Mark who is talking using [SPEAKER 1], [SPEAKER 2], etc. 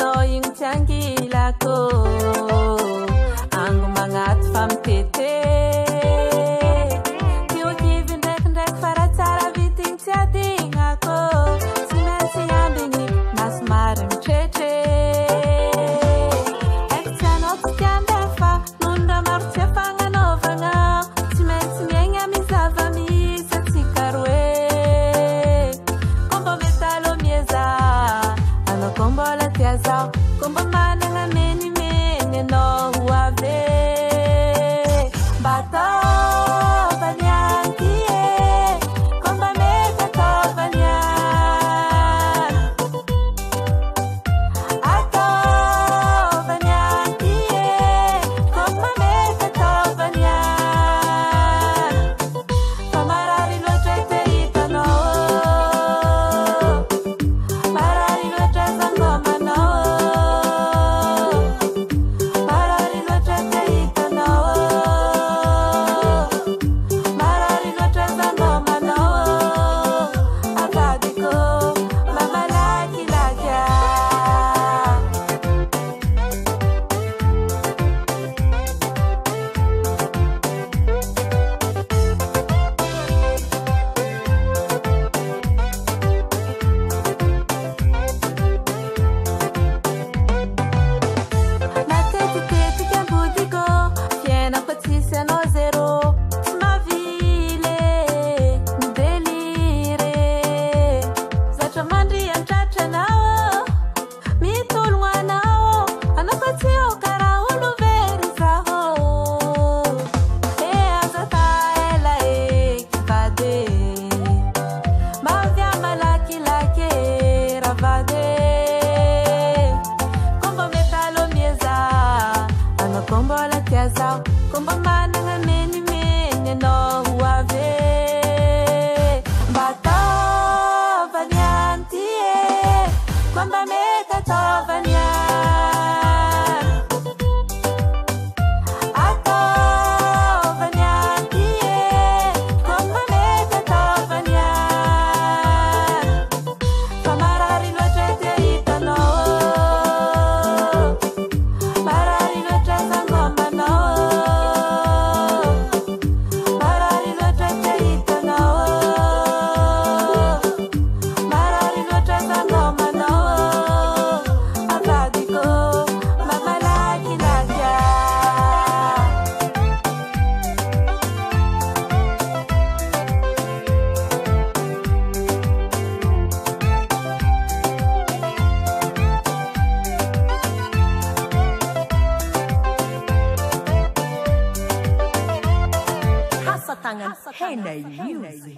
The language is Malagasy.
[SPEAKER 1] annoying tiangilako ango magnaty famitete tiokivy ndraikindraiky faratsara vitigny tsy adignako tsy maintsy ambigny na somary mitretre aiky tsy anao tsy tiandefa noho raha maro tsy afagnanaovagna tsy maintsy miaigna amy zava-misy atsika roe kombo metalo mieza anao kombola tiazao kombo managna menimeny anao ho ave mbatôvany anty e komba mety ataovany any ataovany anty e komba mety ataovany any fa marary loatra te hitanao marary loatra zangomanao marary loatra te hitanao marary loatra zangomanao avadiko mamalakilaky Natetitetika ambodiko fiainako tsisy anao zero tsy mavile midelire zatra mandriantratra anao mitologno anao anao fa tsy ho karaha olo very zaho e azata ela eky vade mavia malakilaky ravade kombo metalo mieza anao kombola tiazao kombo managna menimeny anao ho ave mbatôvany anty e komba mety ataovany any ataovany anty e komba mety ataovany any fa marary loatra te hitanao marary loatra zangomanao marary loatra te hitanao marary loatra zangomanao avadiko mamalakilaky
[SPEAKER 2] Hasatangan Henay Music.